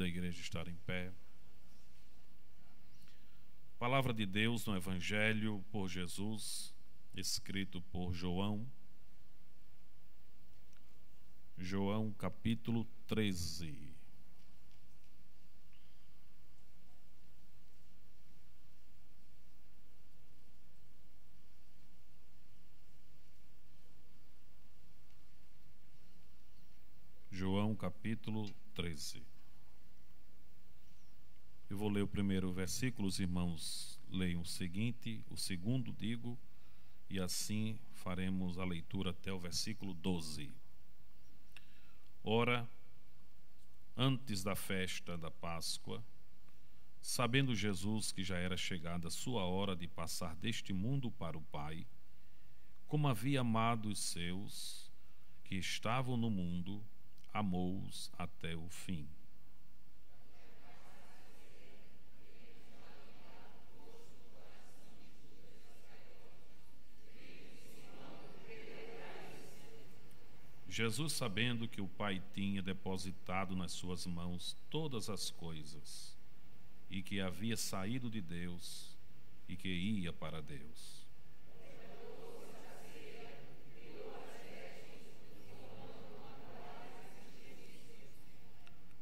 Convido a igreja a estar em pé. Palavra de Deus no Evangelho por Jesus, escrito por João. João capítulo 13. João capítulo 13. Eu vou ler o primeiro versículo, os irmãos leiam o seguinte, o segundo digo, e assim faremos a leitura até o versículo 12. Ora, antes da festa da Páscoa, sabendo Jesus que já era chegada a sua hora de passar deste mundo para o Pai, como havia amado os seus que estavam no mundo, amou-os até o fim. Jesus, sabendo que o Pai tinha depositado nas suas mãos todas as coisas, e que havia saído de Deus e que ia para Deus,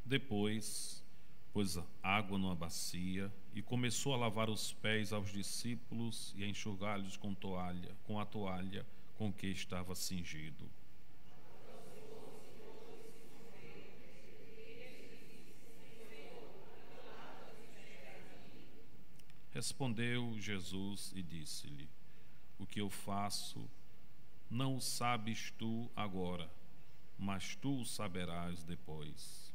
depois pôs água numa bacia e começou a lavar os pés aos discípulos e a enxugar-lhes com a toalha com que estava cingido. Respondeu Jesus e disse-lhe: o que eu faço não o sabes tu agora, mas tu o saberás depois.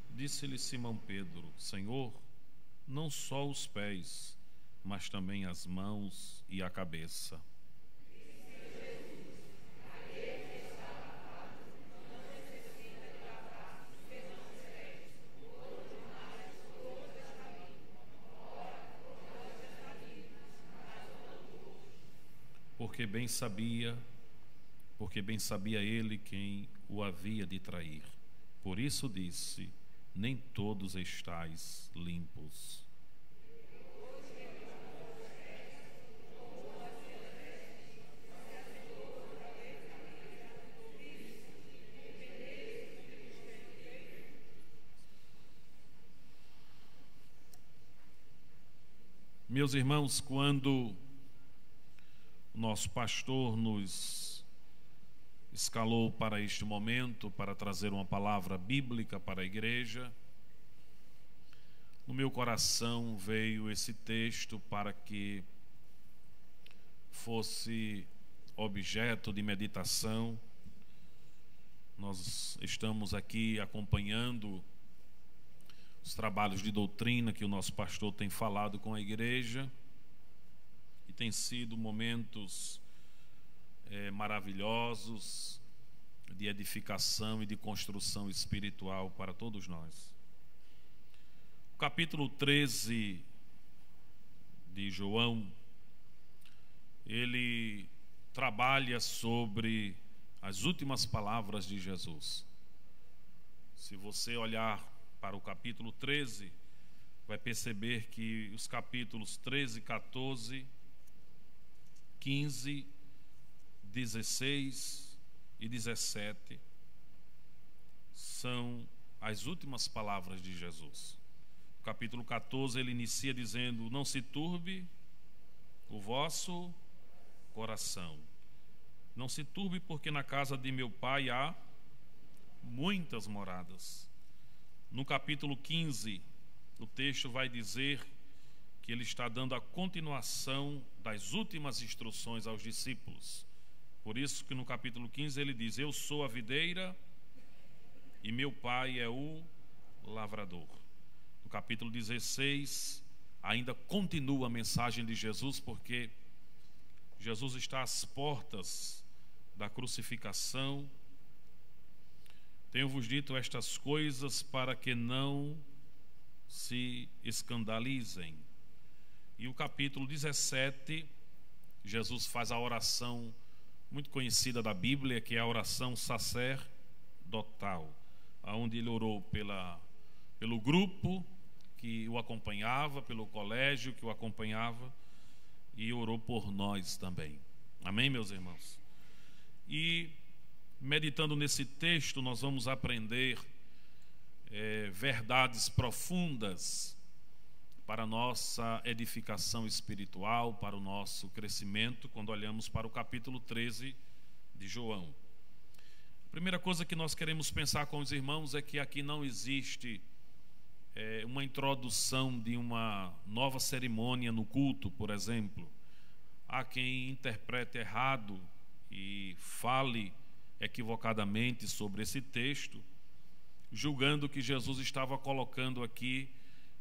Disse-lhe Simão Pedro: Senhor, não só os pés, mas também as mãos e a cabeça. Porque bem sabia ele quem o havia de trair. Por isso disse: nem todos estáis limpos. Meus irmãos, quando o nosso pastor nos escalou para este momento, para trazer uma palavra bíblica para a igreja, no meu coração veio esse texto para que fosse objeto de meditação. Nós estamos aqui acompanhando os trabalhos de doutrina que o nosso pastor tem falado com a igreja, e tem sido momentos maravilhosos de edificação e de construção espiritual para todos nós. O capítulo 13 de João, ele trabalha sobre as últimas palavras de Jesus. Se você olhar para o capítulo 13, vai perceber que os capítulos 13, 14, 15, 16 e 17 são as últimas palavras de Jesus. O capítulo 14 ele inicia dizendo: não se turbe o vosso coração. Não se turbe, porque na casa de meu Pai há muitas moradas. No capítulo 15, o texto vai dizer que ele está dando a continuação das últimas instruções aos discípulos. Por isso que no capítulo 15 ele diz: eu sou a videira e meu Pai é o lavrador. No capítulo 16 ainda continua a mensagem de Jesus, porque Jesus está às portas da crucificação. Tenho-vos dito estas coisas para que não se escandalizem. E o capítulo 17, Jesus faz a oração muito conhecida da Bíblia, que é a oração sacerdotal, onde ele orou pelo grupo que o acompanhava, pelo colégio que o acompanhava, e orou por nós também. Amém, meus irmãos? E meditando nesse texto, nós vamos aprender verdades profundas para a nossa edificação espiritual, para o nosso crescimento, quando olhamos para o capítulo 13 de João. A primeira coisa que nós queremos pensar com os irmãos é que aqui não existe uma introdução de uma nova cerimônia no culto, por exemplo. Há quem interprete errado e fale equivocadamente sobre esse texto, julgando que Jesus estava colocando aqui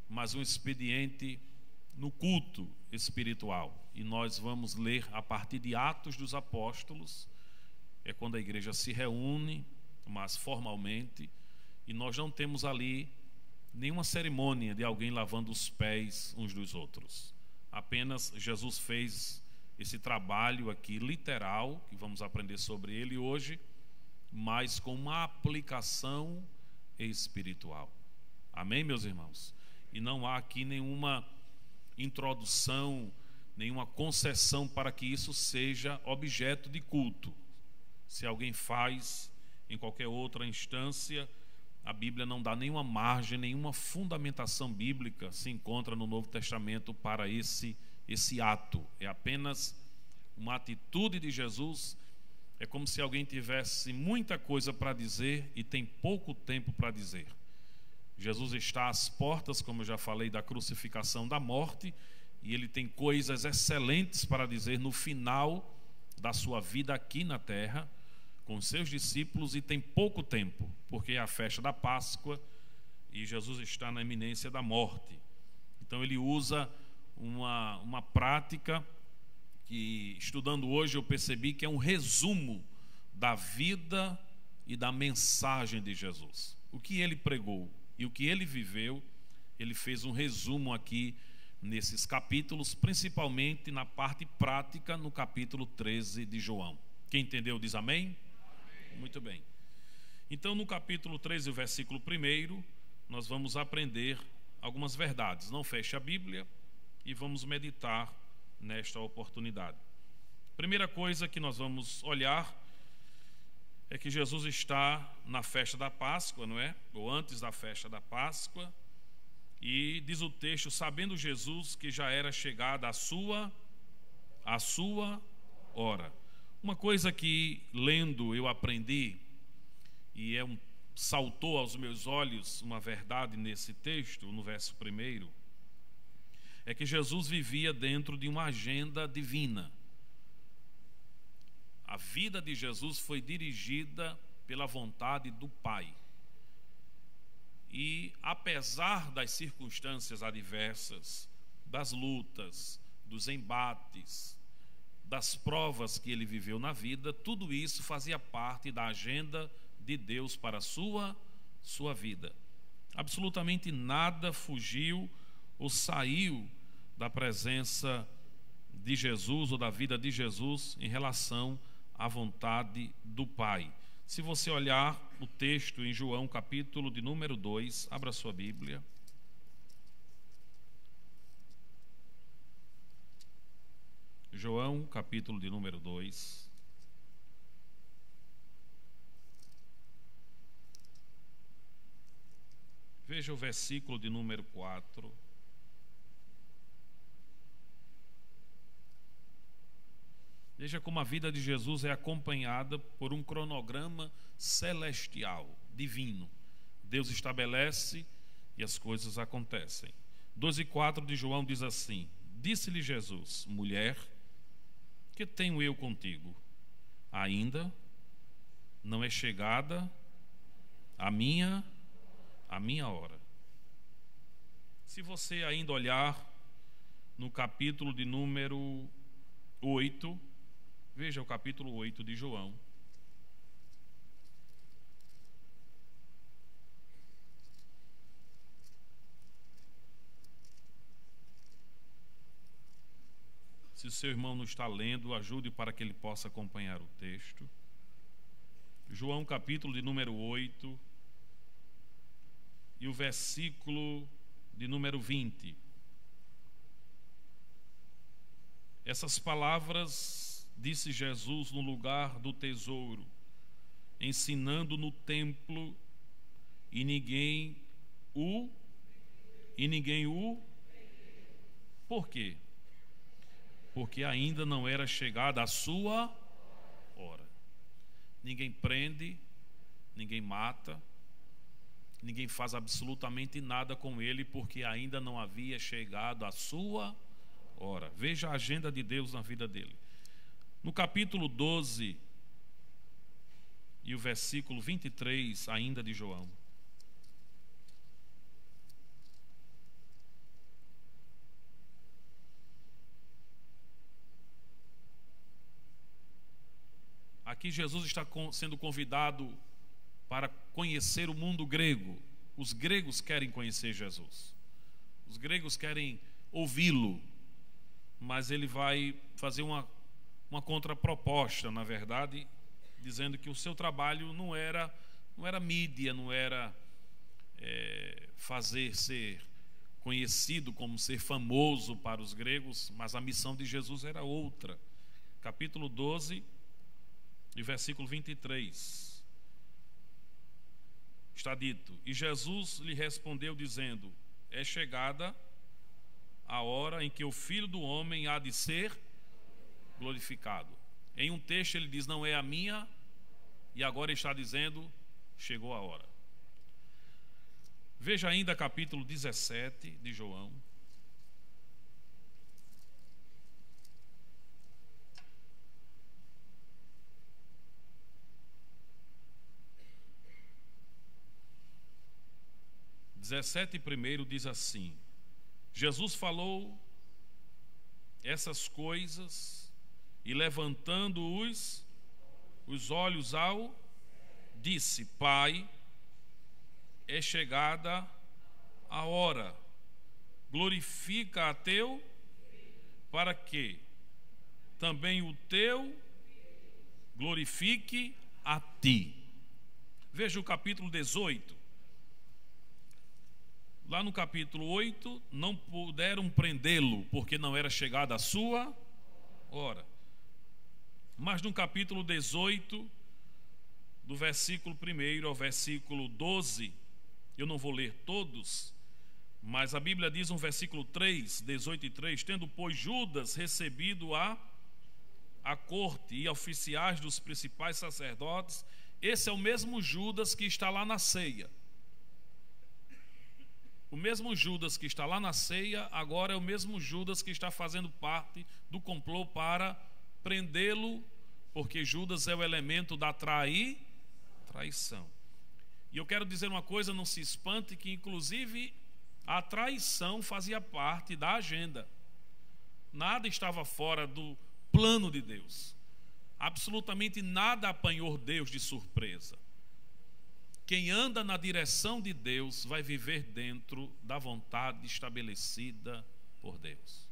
mais um expediente no culto espiritual. E nós vamos ler a partir de Atos dos Apóstolos, é quando a igreja se reúne, mas formalmente, e nós não temos ali nenhuma cerimônia de alguém lavando os pés uns dos outros. Apenas Jesus fez esse trabalho aqui literal, que vamos aprender sobre ele hoje, mas com uma aplicação espiritual. Amém, meus irmãos? E não há aqui nenhuma introdução, nenhuma concessão para que isso seja objeto de culto. Se alguém faz em qualquer outra instância, a Bíblia não dá nenhuma margem, nenhuma fundamentação bíblica se encontra no Novo Testamento para esse ato. É apenas uma atitude de Jesus. É como se alguém tivesse muita coisa para dizer e tem pouco tempo para dizer. Jesus está às portas, como eu já falei, da crucificação, da morte, e ele tem coisas excelentes para dizer no final da sua vida aqui na terra, com os seus discípulos, e tem pouco tempo, porque é a festa da Páscoa e Jesus está na iminência da morte. Então ele usa uma prática que, estudando hoje, eu percebi que é um resumo da vida e da mensagem de Jesus. O que ele pregou e o que ele viveu, ele fez um resumo aqui nesses capítulos, principalmente na parte prática, no capítulo 13 de João. Quem entendeu diz amém? Amém. Muito bem. Então, no capítulo 13, o versículo 1, nós vamos aprender algumas verdades. Não feche a Bíblia e vamos meditar nesta oportunidade. Primeira coisa que nós vamos olhar é que Jesus está na festa da Páscoa, não é? Ou antes da festa da Páscoa. E diz o texto, sabendo Jesus que já era chegada a sua hora. Uma coisa que, lendo, eu aprendi, e saltou aos meus olhos uma verdade nesse texto, no verso 1, é que Jesus vivia dentro de uma agenda divina. A vida de Jesus foi dirigida pela vontade do Pai. E apesar das circunstâncias adversas, das lutas, dos embates, das provas que ele viveu na vida, tudo isso fazia parte da agenda de Deus para a sua vida. Absolutamente nada fugiu ou saiu da presença de Jesus ou da vida de Jesus em relação à vontade do Pai. Se você olhar o texto em João, capítulo de número 2, abra sua Bíblia. João, capítulo de número 2. Veja o versículo de número 4. Veja como a vida de Jesus é acompanhada por um cronograma celestial, divino. Deus estabelece e as coisas acontecem. 2:4 de João diz assim: disse-lhe Jesus, mulher, que tenho eu contigo? Ainda não é chegada a minha hora. Se você ainda olhar no capítulo de número 8, veja o capítulo 8 de João. Se o seu irmão não está lendo, ajude para que ele possa acompanhar o texto. João capítulo de número 8 e o versículo de número 20. Essas palavras disse Jesus no lugar do tesouro, ensinando no templo, e ninguém o... Por quê? Porque ainda não era chegada a sua hora. Ninguém prende, ninguém mata, ninguém faz absolutamente nada com ele, porque ainda não havia chegado a sua hora. Veja a agenda de Deus na vida dele. No capítulo 12 e o versículo 23 ainda de João. Aqui Jesus está sendo convidado para conhecer o mundo grego. Os gregos querem conhecer Jesus. Os gregos querem ouvi-lo. Mas ele vai fazer uma contraproposta, na verdade, dizendo que o seu trabalho não era mídia, não era fazer ser conhecido como ser famoso para os gregos, mas a missão de Jesus era outra. Capítulo 12 e versículo 23. Está dito: e Jesus lhe respondeu dizendo: é chegada a hora em que o Filho do Homem há de ser glorificado. Em um texto ele diz: não é a minha, e agora está dizendo: chegou a hora. Veja ainda capítulo 17 de João. Primeiro diz assim: Jesus falou essas coisas e, levantando os olhos ao, disse: Pai, é chegada a hora, glorifica a teu, para que também o teu glorifique a ti. Veja o capítulo 18. Lá no capítulo 8, não puderam prendê-lo, porque não era chegada a sua hora. Mas no capítulo 18, do versículo 1 ao versículo 12, eu não vou ler todos, mas a Bíblia diz no versículo 3, 18 e 3, tendo, pois, Judas recebido a corte e oficiais dos principais sacerdotes, esse é o mesmo Judas que está lá na ceia. O mesmo Judas que está lá na ceia, agora é o mesmo Judas que está fazendo parte do complô para prendê-lo, porque Judas é o elemento da traição. E eu quero dizer uma coisa, não se espante, que inclusive a traição fazia parte da agenda. Nada estava fora do plano de Deus. Absolutamente nada apanhou Deus de surpresa. Quem anda na direção de Deus vai viver dentro da vontade estabelecida por Deus.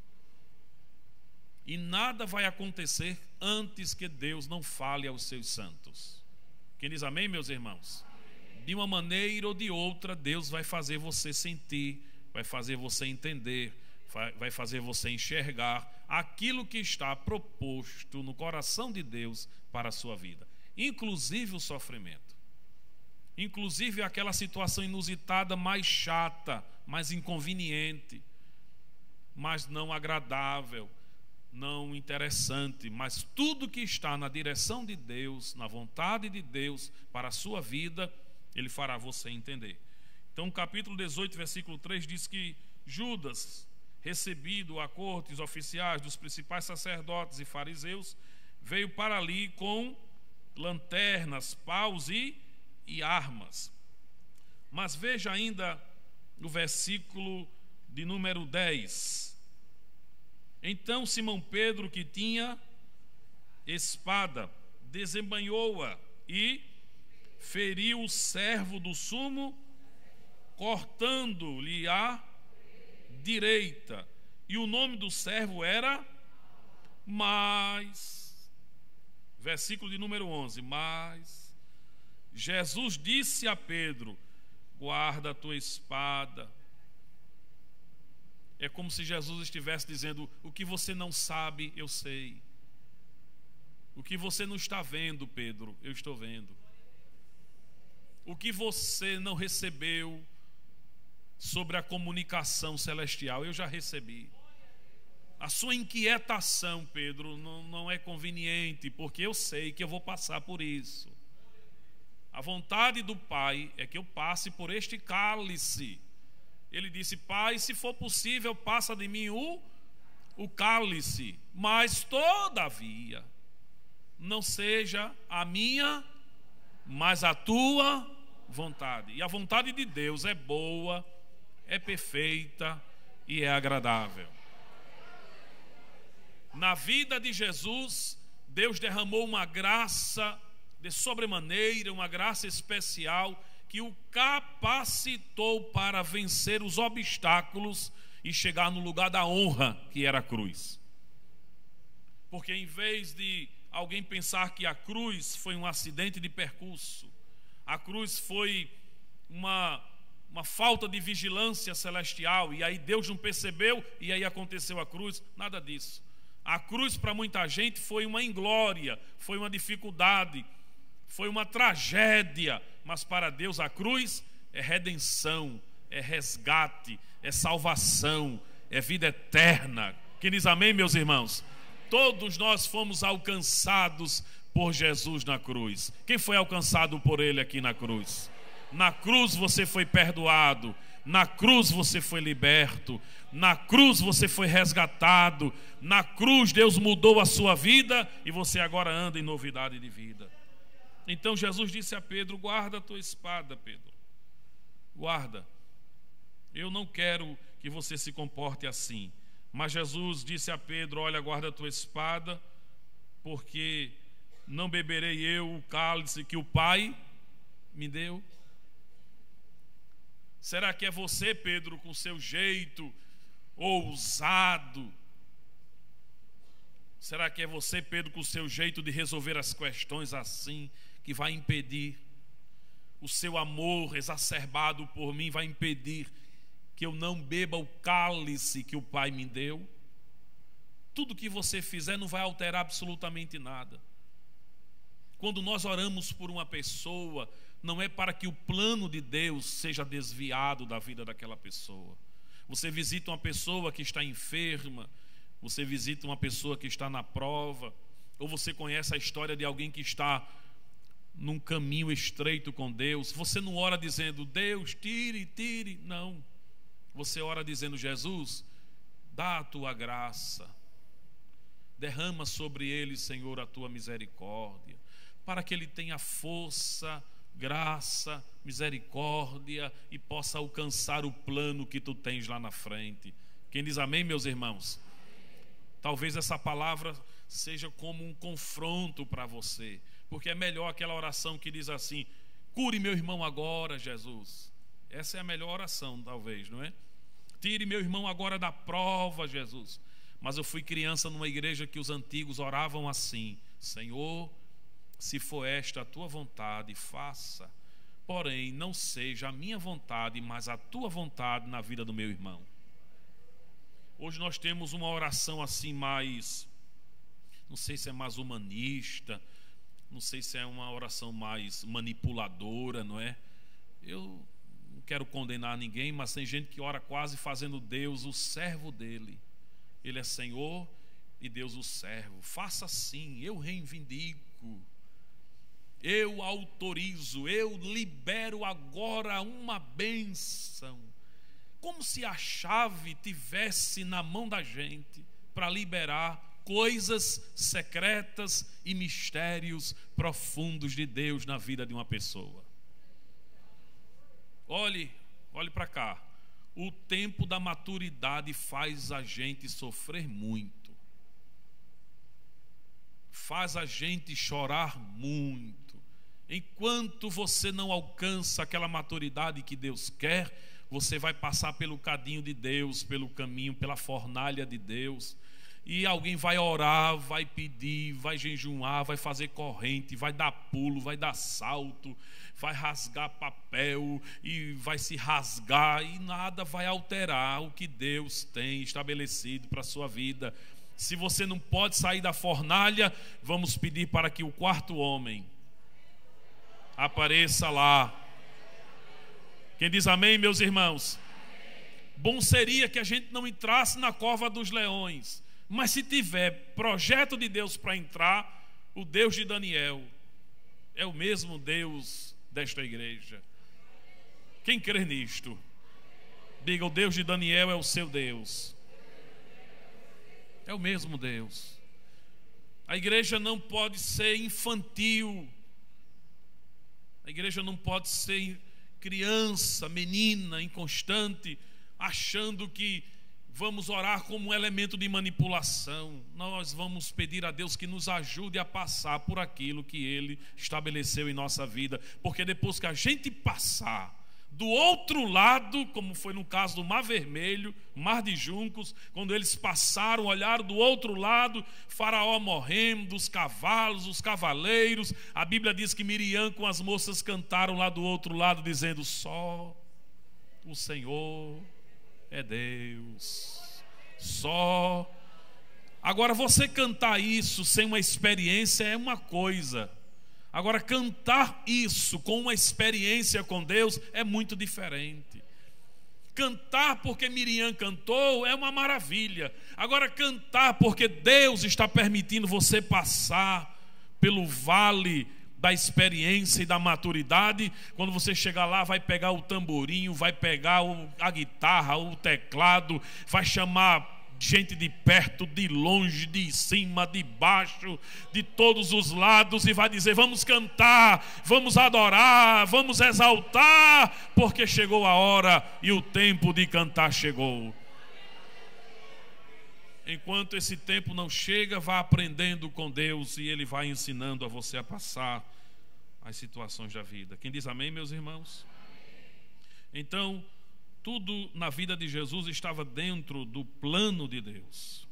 E nada vai acontecer antes que Deus não fale aos seus santos. Quem diz amém, meus irmãos? De uma maneira ou de outra, Deus vai fazer você sentir, vai fazer você entender, vai fazer você enxergar aquilo que está proposto no coração de Deus para a sua vida, inclusive o sofrimento. Inclusive aquela situação inusitada, mais chata, mais inconveniente, mais não agradável, não interessante, mas tudo que está na direção de Deus, na vontade de Deus para a sua vida, Ele fará você entender. Então, capítulo 18, versículo 3 diz que Judas, recebido à corte os oficiais dos principais sacerdotes e fariseus, veio para ali com lanternas, paus e armas. Mas veja ainda no versículo de número 10. Então Simão Pedro, que tinha espada, desembainhou-a e feriu o servo do sumo, cortando-lhe a direita. E o nome do servo era Mas, versículo de número 11, mas Jesus disse a Pedro: guarda a tua espada. É como se Jesus estivesse dizendo: o que você não sabe, eu sei. O que você não está vendo, Pedro, eu estou vendo. O que você não recebeu sobre a comunicação celestial, eu já recebi. A sua inquietação, Pedro, não é conveniente, porque eu sei que eu vou passar por isso. A vontade do Pai é que eu passe por este cálice. Ele disse: Pai, se for possível, passa de mim o cálice, mas todavia não seja a minha, mas a tua vontade. E a vontade de Deus é boa, é perfeita e é agradável. Na vida de Jesus, Deus derramou uma graça de sobremaneira, uma graça especial que o capacitou para vencer os obstáculos e chegar no lugar da honra, que era a cruz. Porque em vez de alguém pensar que a cruz foi um acidente de percurso, a cruz foi uma falta de vigilância celestial, e aí Deus não percebeu, e aí aconteceu a cruz, nada disso. A cruz para muita gente foi uma inglória, foi uma dificuldade, foi uma tragédia, mas para Deus a cruz é redenção, é resgate, é salvação, é vida eterna. Quem diz amém, meus irmãos? Todos nós fomos alcançados por Jesus na cruz. Quem foi alcançado por Ele aqui na cruz? Na cruz você foi perdoado, na cruz você foi liberto, na cruz você foi resgatado, na cruz Deus mudou a sua vida e você agora anda em novidade de vida. Então Jesus disse a Pedro: guarda a tua espada, Pedro, guarda. Eu não quero que você se comporte assim. Mas Jesus disse a Pedro: olha, guarda a tua espada, porque não beberei eu o cálice que o Pai me deu. Será que é você, Pedro, com seu jeito ousado? Será que é você, Pedro, com seu jeito de resolver as questões assim, que vai impedir? O seu amor exacerbado por mim vai impedir que eu não beba o cálice que o Pai me deu? Tudo que você fizer não vai alterar absolutamente nada. Quando nós oramos por uma pessoa, não é para que o plano de Deus seja desviado da vida daquela pessoa. Você visita uma pessoa que está enferma, você visita uma pessoa que está na prova, ou você conhece a história de alguém que está num caminho estreito com Deus. Você não ora dizendo: Deus, tire, não. Você ora dizendo: Jesus, dá a tua graça, derrama sobre ele, Senhor, a tua misericórdia, para que ele tenha força, graça, misericórdia e possa alcançar o plano que tu tens lá na frente. Quem diz amém, meus irmãos? Talvez essa palavra seja como um confronto para você, porque é melhor aquela oração que diz assim: cure meu irmão agora, Jesus. Essa é a melhor oração, talvez, não é? Tire meu irmão agora da prova, Jesus. Mas eu fui criança numa igreja que os antigos oravam assim: Senhor, se for esta a tua vontade, faça. Porém, não seja a minha vontade, mas a tua vontade na vida do meu irmão. Hoje nós temos uma oração assim mais, não sei se é mais humanista, não sei se é uma oração mais manipuladora, não é? Eu não quero condenar ninguém, mas tem gente que ora quase fazendo Deus o servo dele. Ele é Senhor e Deus o servo. Faça assim, eu reivindico, eu autorizo, eu libero agora uma bênção. Como se a chave tivesse na mão da gente para liberar coisas secretas e mistérios profundos de Deus na vida de uma pessoa. Olhe para cá. O tempo da maturidade faz a gente sofrer muito, faz a gente chorar muito. Enquanto você não alcança aquela maturidade que Deus quer, você vai passar pelo cadinho de Deus, pelo caminho, pela fornalha de Deus, e alguém vai orar, vai pedir, vai jejuar, vai fazer corrente, vai dar pulo, vai dar salto, vai rasgar papel e vai se rasgar, e nada vai alterar o que Deus tem estabelecido para a sua vida. Se você não pode sair da fornalha, vamos pedir para que o quarto homem apareça lá. Quem diz amém, meus irmãos? Bom seria que a gente não entrasse na cova dos leões, mas se tiver projeto de Deus para entrar, o Deus de Daniel é o mesmo Deus desta igreja. Quem crê nisto? Diga: o Deus de Daniel é o seu Deus. É o mesmo Deus. A igreja não pode ser infantil. A igreja não pode ser criança, menina, inconstante, achando que vamos orar como um elemento de manipulação. Nós vamos pedir a Deus que nos ajude a passar por aquilo que Ele estabeleceu em nossa vida, porque depois que a gente passar do outro lado, como foi no caso do Mar Vermelho, Mar de Juncos, quando eles passaram, olharam do outro lado, Faraó morrendo, os cavalos, os cavaleiros, a Bíblia diz que Miriam com as moças cantaram lá do outro lado, dizendo: só o Senhor é Deus. Só. Agora, você cantar isso sem uma experiência é uma coisa. Agora, cantar isso com uma experiência com Deus é muito diferente. Cantar porque Miriam cantou é uma maravilha. Agora, cantar porque Deus está permitindo você passar pelo vale da experiência e da maturidade. Quando você chegar lá, vai pegar o tamborinho, vai pegar a guitarra, o teclado, vai chamar gente de perto, de longe, de cima, de baixo, de todos os lados, e vai dizer: vamos cantar, vamos adorar, vamos exaltar, porque chegou a hora e o tempo de cantar chegou. Enquanto esse tempo não chega, vá aprendendo com Deus, e Ele vai ensinando a você a passar as situações da vida. Quem diz amém, meus irmãos? Então, tudo na vida de Jesus estava dentro do plano de Deus.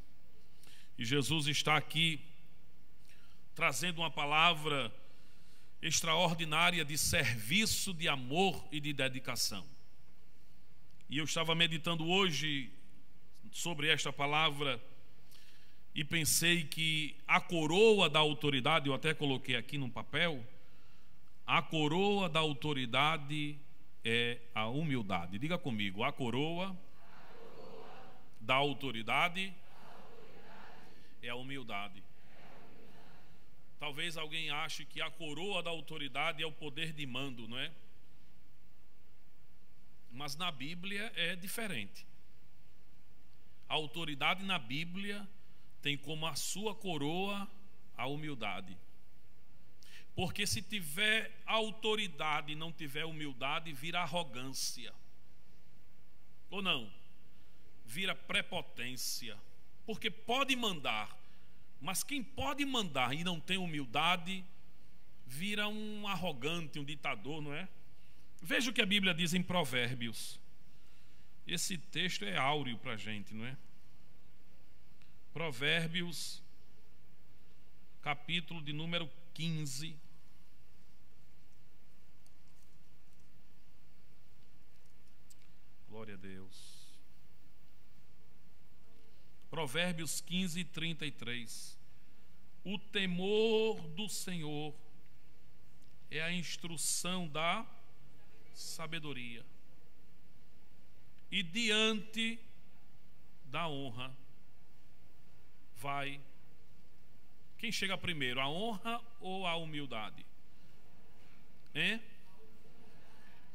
E Jesus está aqui trazendo uma palavra extraordinária de serviço, de amor e de dedicação. E eu estava meditando hoje sobre esta palavra e pensei que a coroa da autoridade, eu até coloquei aqui num papel, a coroa da autoridade é a humildade. Diga comigo: a coroa da autoridade é a humildade. Talvez alguém ache que a coroa da autoridade é o poder de mando, não é? Mas na Bíblia é diferente. A autoridade na Bíblia tem como a sua coroa a humildade. Porque se tiver autoridade e não tiver humildade, vira arrogância. Ou não? Vira prepotência. Porque pode mandar, mas quem pode mandar e não tem humildade, vira um arrogante, um ditador, não é? Veja o que a Bíblia diz em Provérbios. Esse texto é áureo para a gente, não é? Provérbios, capítulo de número 15. Glória a Deus. Provérbios 15, 33. O temor do Senhor é a instrução da sabedoria, e diante da honra vai. Quem chega primeiro, a honra ou a humildade? Hein?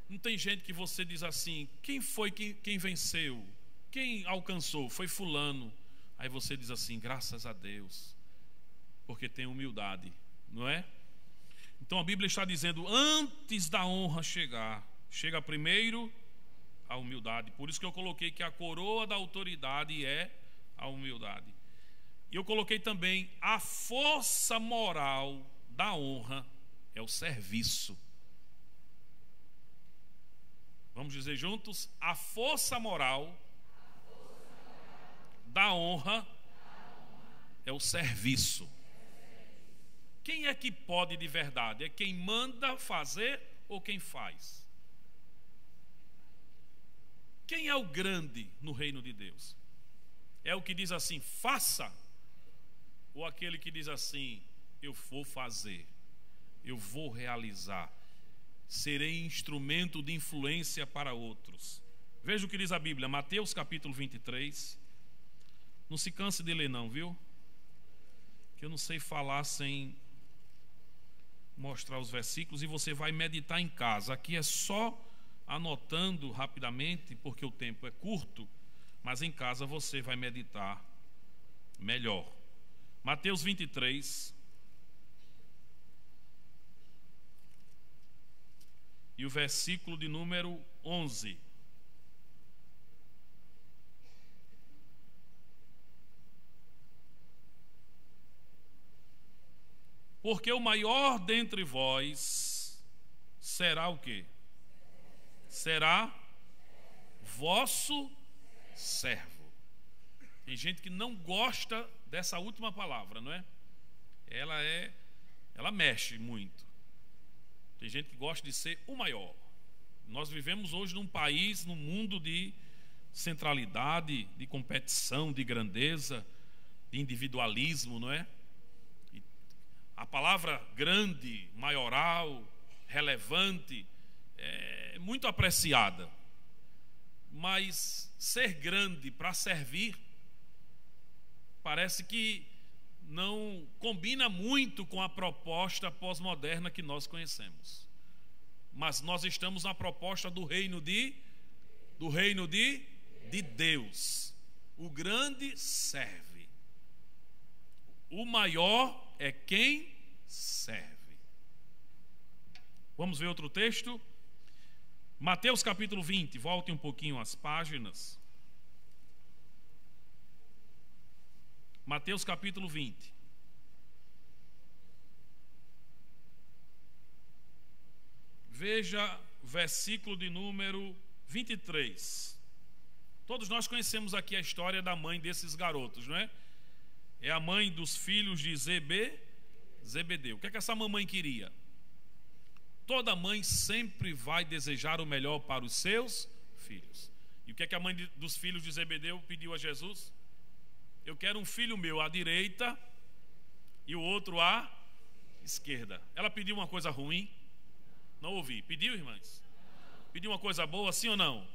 Não tem gente que você diz assim: quem foi quem venceu? Quem alcançou? Foi fulano. Aí você diz assim: graças a Deus, porque tem humildade, não é? Então a Bíblia está dizendo: antes da honra chegar, chega primeiro a humildade. Por isso que eu coloquei que a coroa da autoridade é a humildade. E eu coloquei também: a força moral da honra é o serviço. Vamos dizer juntos: a força moral da honra É o serviço. Quem é que pode de verdade? É quem manda fazer ou quem faz? Quem é o grande no reino de Deus? É o que diz assim, faça? Ou aquele que diz assim, eu vou fazer, eu vou realizar, serei instrumento de influência para outros? Veja o que diz a Bíblia, Mateus capítulo 23. Não se canse de ler não, viu? Que eu não sei falar sem mostrar os versículos, e você vai meditar em casa. Aqui é só anotando rapidamente, porque o tempo é curto, mas em casa você vai meditar melhor. Mateus 23 e o versículo de número 11. Porque o maior dentre vós será o quê? Será vosso servo. Tem gente que não gosta dessa última palavra, não é? Ela mexe muito. Tem gente que gosta de ser o maior. Nós vivemos hoje num país, num mundo de centralidade, de competição, de grandeza, de individualismo, não é? A palavra grande, maioral, relevante é muito apreciada, mas ser grande para servir parece que não combina muito com a proposta pós-moderna que nós conhecemos. Mas nós estamos na proposta do reino de Deus. O grande serve. O maior é quem serve. Vamos ver outro texto? Mateus capítulo 20, volte um pouquinho as páginas. Mateus capítulo 20. Veja o versículo de número 23. Todos nós conhecemos aqui a história da mãe desses garotos, não é? É a mãe dos filhos de Zebedeu. O que é que essa mamãe queria? Toda mãe sempre vai desejar o melhor para os seus filhos. E o que é que a mãe dos filhos de Zebedeu pediu a Jesus? Eu quero um filho meu à direita e o outro à esquerda. Ela pediu uma coisa ruim? Não ouvi. Pediu, irmãs? Pediu uma coisa boa, sim ou não?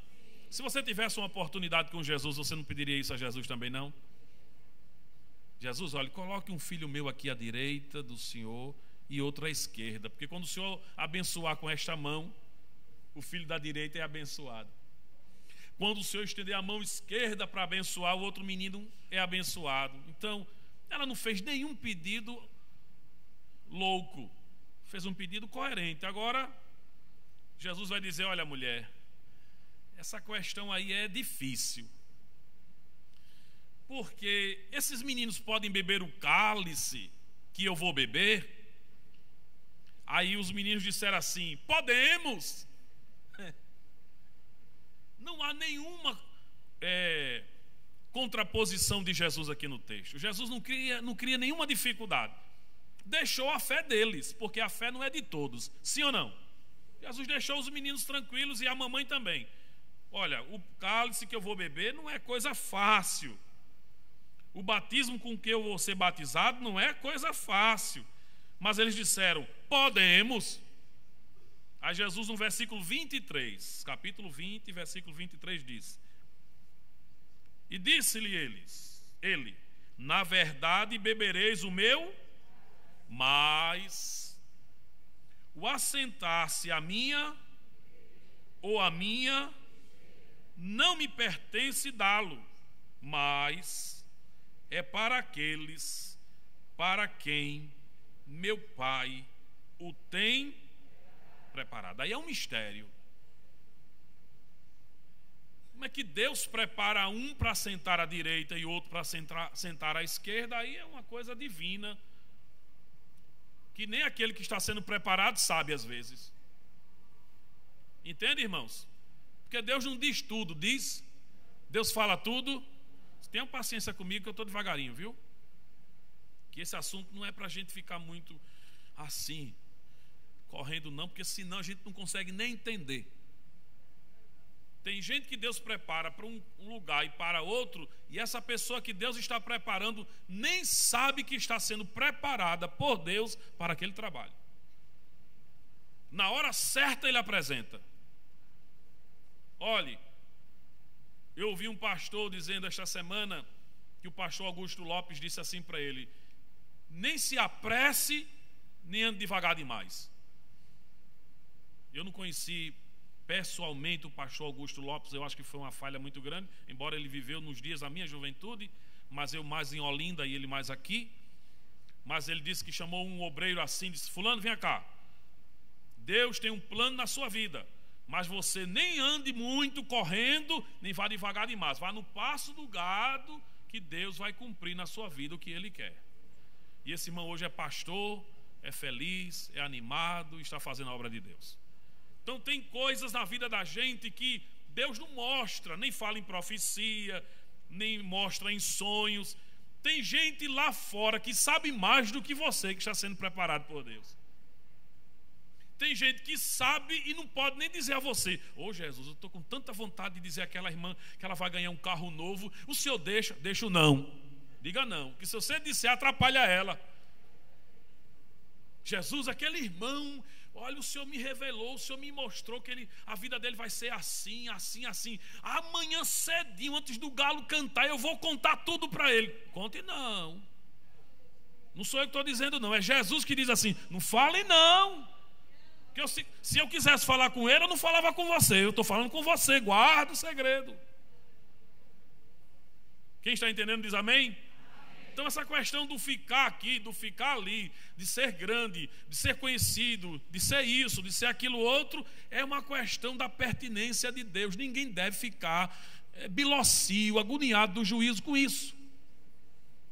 Se você tivesse uma oportunidade com Jesus, você não pediria isso a Jesus também, não? Jesus, olha, coloque um filho meu aqui à direita do Senhor e outro à esquerda, porque quando o Senhor abençoar com esta mão, o filho da direita é abençoado. Quando o Senhor estender a mão esquerda para abençoar, o outro menino é abençoado. Então, ela não fez nenhum pedido louco, fez um pedido coerente. Agora, Jesus vai dizer, olha, mulher, essa questão aí é difícil, porque esses meninos podem beber o cálice que eu vou beber? Aí os meninos disseram assim, podemos. Não há nenhuma contraposição de Jesus aqui no texto. Jesus não cria nenhuma dificuldade. Deixou a fé deles, porque a fé não é de todos. Sim ou não? Jesus deixou os meninos tranquilos e a mamãe também. Olha, o cálice que eu vou beber não é coisa fácil. O batismo com que eu vou ser batizado não é coisa fácil. Mas eles disseram, podemos. Aí Jesus no versículo 23, capítulo 20, versículo 23 diz, e disse-lhe ele, na verdade bebereis o meu, mas o assentar-se a minha ou a minha não me pertence dá-lo, mas é para aqueles para quem meu Pai o tem preparado. Aí é um mistério. Como é que Deus prepara um para sentar à direita e outro para sentar à esquerda? Aí é uma coisa divina, que nem aquele que está sendo preparado sabe às vezes. Entende, irmãos? Porque Deus não diz tudo, diz. Deus fala tudo. Tenham paciência comigo que eu estou devagarinho, viu? esse assunto não é para a gente ficar muito assim, correndo não, porque senão a gente não consegue nem entender. Tem gente que Deus prepara para um lugar e para outro, e essa pessoa que Deus está preparando nem sabe que está sendo preparada por Deus para aquele trabalho. Na hora certa ele apresenta. Olhe, eu ouvi um pastor dizendo esta semana que o pastor Augusto Lopes disse assim para ele: nem se apresse, nem ande devagar demais. Eu não conheci pessoalmente o pastor Augusto Lopes, eu acho que foi uma falha muito grande, embora ele viveu nos dias da minha juventude, mas eu mais em Olinda e ele mais aqui. Mas ele disse que chamou um obreiro assim, disse: fulano, vem cá, Deus tem um plano na sua vida, mas você nem ande muito correndo, nem vá devagar demais, vá no passo do gado, que Deus vai cumprir na sua vida o que Ele quer. E esse irmão hoje é pastor, é feliz, é animado, está fazendo a obra de Deus. Então tem coisas na vida da gente que Deus não mostra, nem fala em profecia, nem mostra em sonhos. Tem gente lá fora que sabe mais do que você, que está sendo preparado por Deus. Tem gente que sabe e não pode nem dizer a você: ô Jesus, eu estou com tanta vontade de dizer àquela irmã que ela vai ganhar um carro novo. O senhor deixa? Deixa o não. Diga não, que se você disser, atrapalha ela. Jesus, aquele irmão, olha, o Senhor me revelou, o Senhor me mostrou que a vida dele vai ser assim, assim, assim. Amanhã cedinho, antes do galo cantar, eu vou contar tudo para ele. Conte não. Não sou eu que estou dizendo não, é Jesus que diz assim: não fale não. Porque se eu quisesse falar com ele, eu não falava com você. Eu estou falando com você, guarda o segredo. Quem está entendendo diz amém? Então essa questão do ficar aqui, do ficar ali, de ser grande, de ser conhecido, de ser isso, de ser aquilo outro, é uma questão da pertinência de Deus. Ninguém deve ficar bilocio, agoniado do juízo com isso.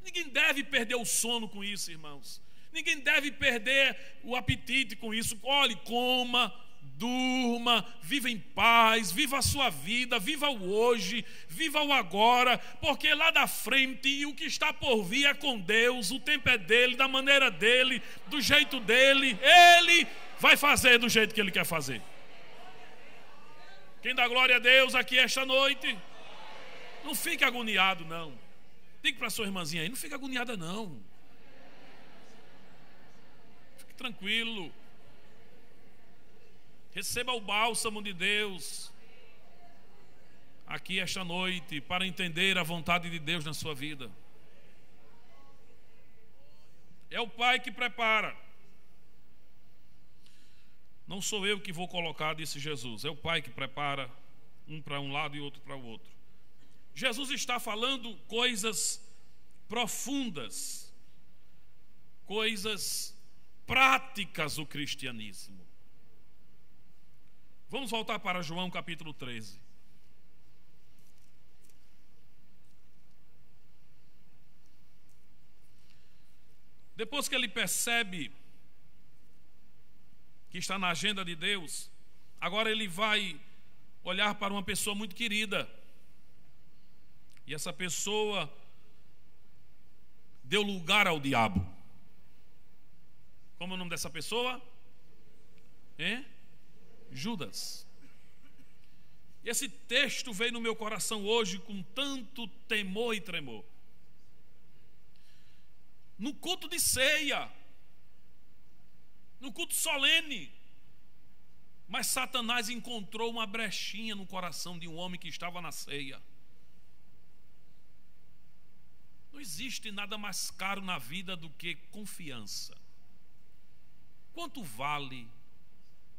Ninguém deve perder o sono com isso, irmãos. Ninguém deve perder o apetite com isso. Olhe, coma, durma, viva em paz, viva a sua vida, viva o hoje, viva o agora, porque lá da frente e o que está por vir é com Deus, o tempo é dele, da maneira dele, do jeito dele. Ele vai fazer do jeito que ele quer fazer. Quem dá glória a Deus aqui esta noite, não fique agoniado não. Diga para a sua irmãzinha aí: não fique agoniada não. Fique tranquilo. Receba o bálsamo de Deus aqui esta noite para entender a vontade de Deus na sua vida. É o Pai que prepara. Não sou eu que vou colocar, disse Jesus. É o Pai que prepara, um para um lado e outro para o outro. Jesus está falando coisas profundas, coisas práticas do cristianismo. Vamos voltar para João capítulo 13. Depois que ele percebe que está na agenda de Deus, agora ele vai olhar para uma pessoa muito querida. E essa pessoa deu lugar ao diabo. Como é o nome dessa pessoa? Judas. Esse texto veio no meu coração hoje com tanto temor e tremor. No culto de ceia, no culto solene, mas Satanás encontrou uma brechinha no coração de um homem que estava na ceia. Não existe nada mais caro na vida do que confiança. Quanto vale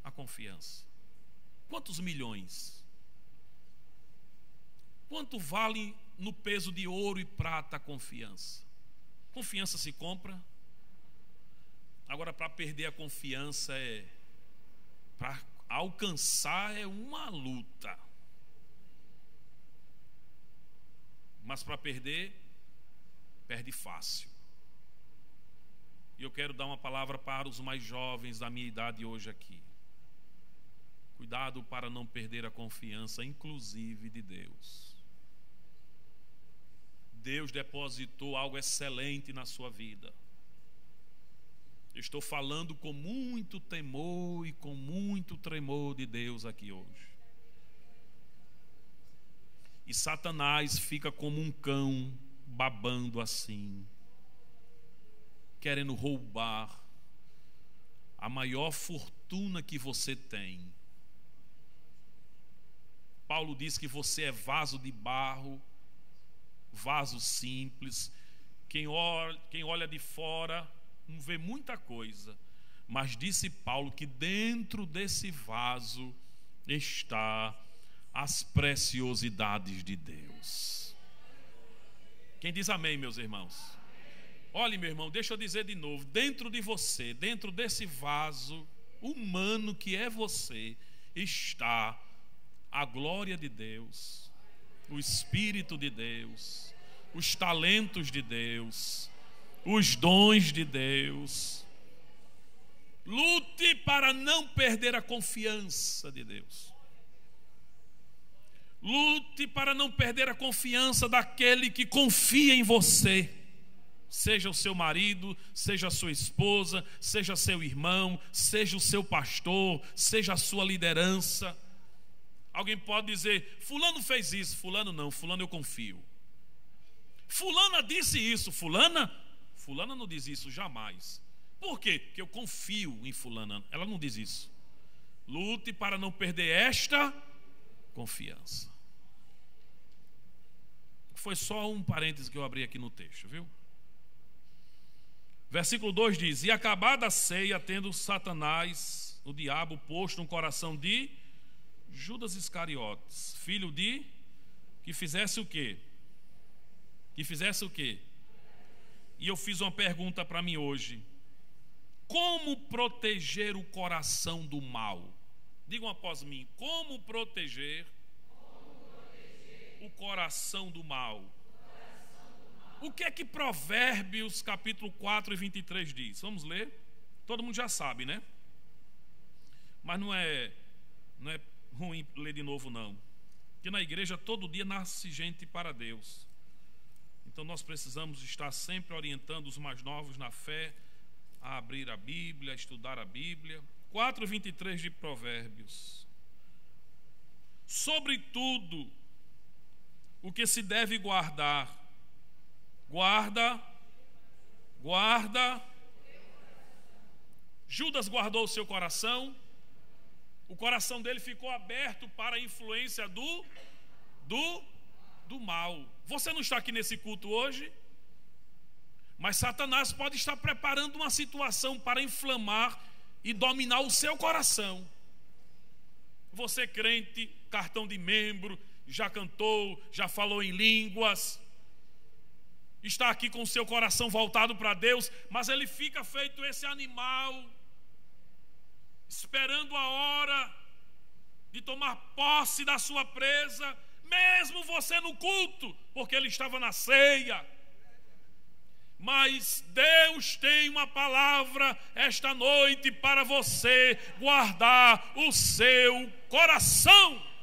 a confiança? Quantos milhões? Quanto vale no peso de ouro e prata a confiança? Confiança se compra. Agora, para perder a confiança para alcançar é uma luta. Mas para perder, perde fácil. E eu quero dar uma palavra para os mais jovens da minha idade hoje aqui. Cuidado para não perder a confiança, inclusive de Deus. Deus depositou algo excelente na sua vida. Estou falando com muito temor e com muito tremor de Deus aqui hoje. E Satanás fica como um cão babando assim, querendo roubar a maior fortuna que você tem. Paulo diz que você é vaso de barro, vaso simples. Quem olha de fora não vê muita coisa, mas disse Paulo que dentro desse vaso está as preciosidades de Deus. Quem diz amém, meus irmãos? Olhe, meu irmão, deixa eu dizer de novo, dentro de você, dentro desse vaso humano que é você, está a glória de Deus, o Espírito de Deus, os talentos de Deus, os dons de Deus. Lute para não perder a confiança de Deus. Lute para não perder a confiança daquele que confia em você. Seja o seu marido, seja a sua esposa, seja seu irmão, seja o seu pastor, seja a sua liderança. Alguém pode dizer, fulano fez isso, fulano não, fulano eu confio. Fulana disse isso, fulana não diz isso jamais. Por quê? Porque eu confio em fulana, ela não diz isso. Lute para não perder esta confiança. Foi só um parêntese que eu abri aqui no texto, viu? Versículo 2 diz: e acabada a ceia, tendo Satanás, o diabo, posto no coração de Judas Iscariotes, filho de, que fizesse o quê? Que fizesse o quê? E eu fiz uma pergunta para mim hoje: como proteger o coração do mal? Digam após mim: como proteger o coração do mal? O que é que Provérbios capítulo 4 e 23 diz? Vamos ler? Todo mundo já sabe, né? Mas não é ruim ler de novo, não. Porque na igreja todo dia nasce gente para Deus. Então nós precisamos estar sempre orientando os mais novos na fé a abrir a Bíblia, a estudar a Bíblia. 4:23 de Provérbios: sobretudo o que se deve guarda. Judas guardou o seu coração. O coração dele ficou aberto para a influência do mal. Você não está aqui nesse culto hoje, mas Satanás pode estar preparando uma situação para inflamar e dominar o seu coração. Você crente, cartão de membro, já cantou, já falou em línguas, está aqui com o seu coração voltado para Deus, mas ele fica feito esse animal, esperando a hora de tomar posse da sua presa, mesmo você no culto, porque ele estava na ceia. Mas Deus tem uma palavra esta noite para você guardar o seu coração.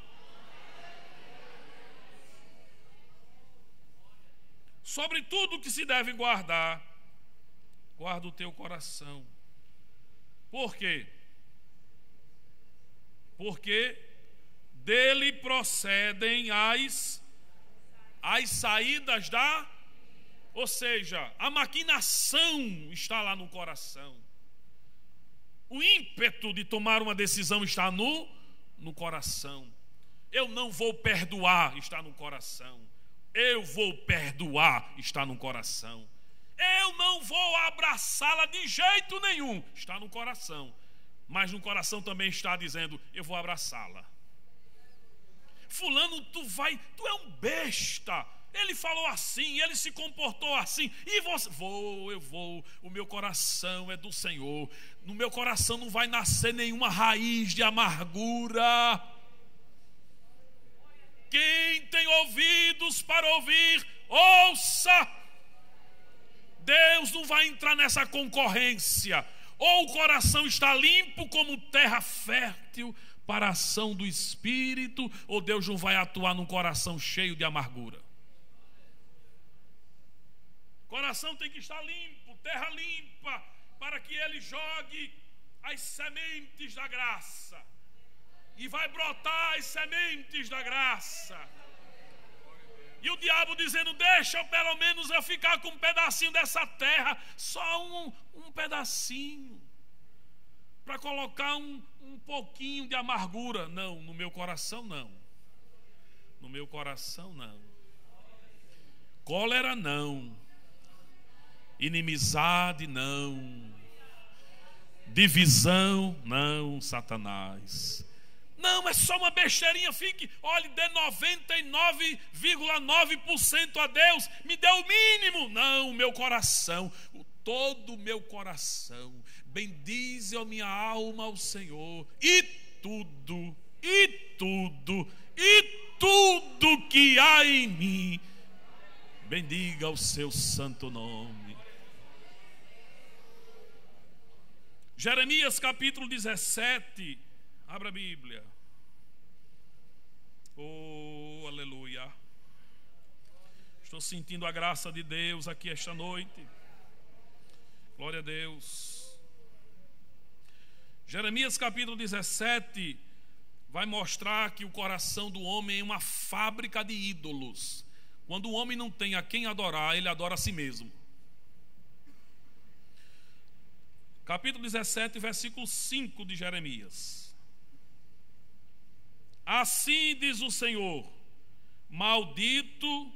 Sobre tudo que se deve guardar, guarda o teu coração. Por quê? Porque dele procedem as saídas da... Ou seja, a maquinação está lá no coração. O ímpeto de tomar uma decisão está no coração. Eu não vou perdoar, está no coração. Eu vou perdoar, está no coração. Eu não vou abraçá-la de jeito nenhum, está no coração. Mas no coração também está dizendo: eu vou abraçá-la. Fulano, tu é um besta. Ele falou assim, ele se comportou assim. E você? Eu vou. O meu coração é do Senhor. No meu coração não vai nascer nenhuma raiz de amargura. Quem tem ouvidos para ouvir, ouça. Deus não vai entrar nessa concorrência. Ou o coração está limpo como terra fértil para a ação do Espírito, ou Deus não vai atuar num coração cheio de amargura. Coração tem que estar limpo, terra limpa, para que ele jogue as sementes da graça. E vai brotar as sementes da graça. E o diabo dizendo: deixa pelo menos eu ficar com um pedacinho dessa terra, só um pedacinho, para colocar um pouquinho de amargura. Não, no meu coração não. No meu coração não. Cólera não. Inimizade não. Divisão não, Satanás. Não, é só uma besteirinha. Fique, olhe, dê 99,9% a Deus. Me dê o mínimo. Não, o meu coração, todo o meu coração, bendize a minha alma ao Senhor. E tudo que há em mim, bendiga o seu santo nome. Jeremias capítulo 17. Abra a Bíblia. Oh, aleluia. Estou sentindo a graça de Deus aqui esta noite. Glória a Deus. Jeremias capítulo 17 vai mostrar que o coração do homem é uma fábrica de ídolos. Quando o homem não tem a quem adorar, ele adora a si mesmo. Capítulo 17, versículo 5 de Jeremias. Assim diz o Senhor: maldito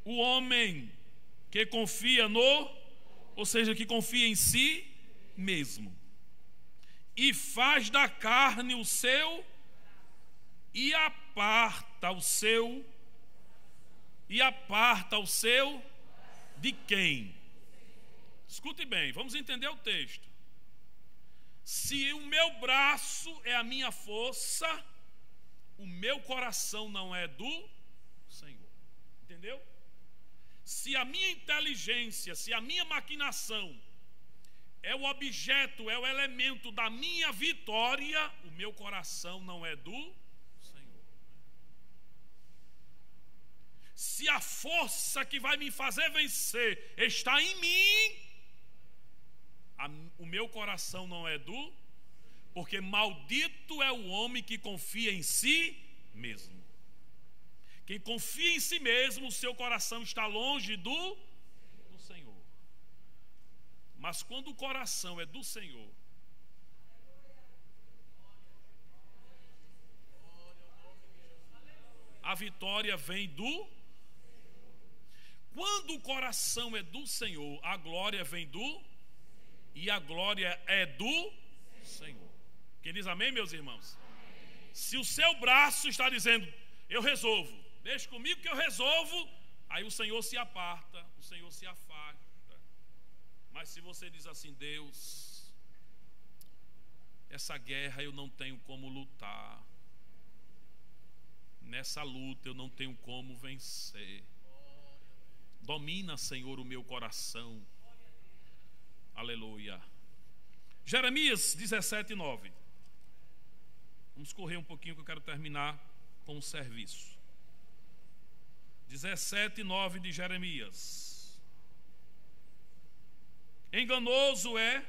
o homem que confia ou seja, que confia em si mesmo, e faz da carne o seu, e aparta o seu de quem? Escute bem, vamos entender o texto. Se o meu braço é a minha força, o meu coração não é do Senhor. Entendeu? Se a minha inteligência, se a minha maquinação é o objeto, é o elemento da minha vitória, o meu coração não é do Senhor. Se a força que vai me fazer vencer está em mim, o meu coração não é porque maldito é o homem que confia em si mesmo. Quem confia em si mesmo, o seu coração está longe do Senhor. Mas quando o coração é do Senhor, a vitória vem do. Quando o coração é do Senhor, a glória vem e a glória é do Senhor. Quem diz amém, meus irmãos? Amém. Se o seu braço está dizendo: eu resolvo, deixa comigo que eu resolvo, aí o Senhor se aparta, o Senhor se afasta. Mas se você diz assim: Deus, essa guerra eu não tenho como lutar, nessa luta eu não tenho como vencer, domina, Senhor, o meu coração. Aleluia. Jeremias 17, 9. Vamos correr um pouquinho que eu quero terminar com o serviço. 17, 9 de Jeremias. Enganoso é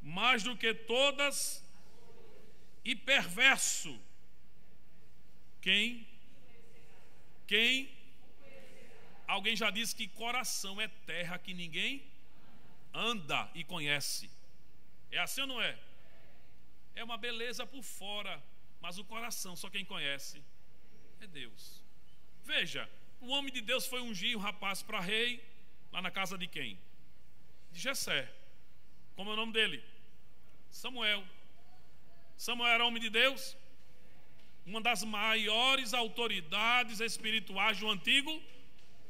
mais do que todas, e perverso. Quem? Alguém já disse que coração é terra que ninguém anda e conhece. É assim ou não é? É uma beleza por fora, mas o coração só quem conhece é Deus. Veja, o homem de Deus foi ungir um rapaz para rei, lá na casa de quem? De Jessé. Como é o nome dele? Samuel. Samuel era homem de Deus, uma das maiores autoridades espirituais do Antigo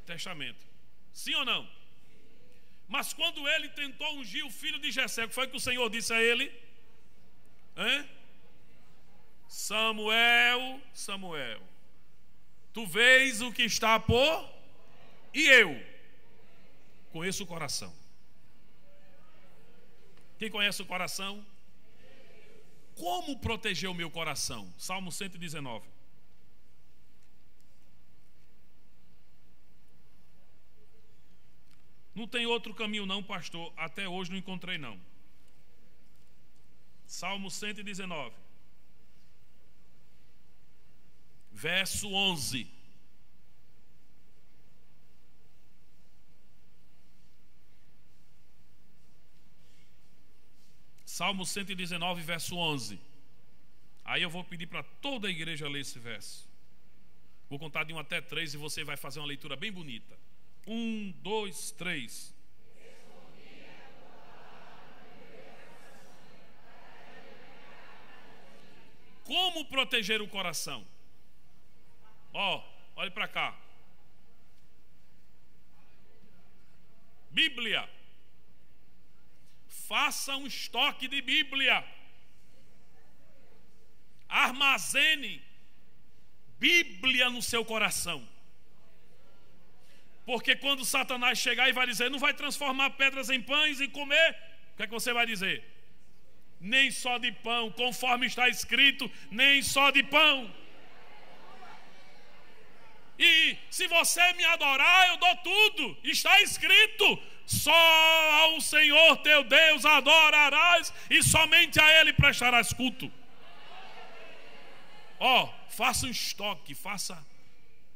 Testamento. Sim ou não? Mas quando ele tentou ungir o filho de Jessé, o que foi que o Senhor disse a ele? Samuel, Samuel, tu vês o que está por, e eu conheço o coração. Quem conhece o coração? Como proteger o meu coração? Salmo 119. Não tem outro caminho não, pastor. Até hoje não encontrei não. Salmo 119. Verso 11. Salmo 119, verso 11. Aí eu vou pedir para toda a igreja ler esse verso. Vou contar de 1 até 3 e você vai fazer uma leitura bem bonita. 1, 2, 3. Como proteger o coração? Olhe para cá. Bíblia. Faça um estoque de Bíblia. Armazene Bíblia no seu coração. Porque quando Satanás chegar e vai dizer, não vai transformar pedras em pães e comer, o que é que você vai dizer? Nem só de pão, conforme está escrito, nem só de pão. E se você me adorar, eu dou tudo. Está escrito, só ao Senhor teu Deus adorarás e somente a Ele prestarás culto. Faça um estoque,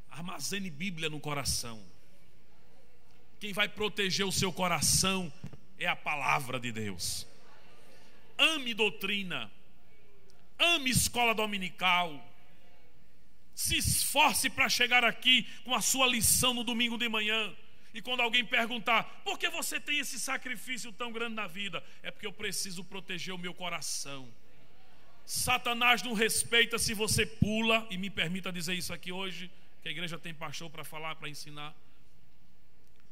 armazene Bíblia no coração. Quem vai proteger o seu coração é a palavra de Deus. Ame doutrina, ame escola dominical. Se esforce para chegar aqui com a sua lição no domingo de manhã. E quando alguém perguntar, por que você tem esse sacrifício tão grande na vida? É porque eu preciso proteger o meu coração. Satanás não respeita se você pula, e me permita dizer isso aqui hoje, que a igreja tem pastor para falar, para ensinar.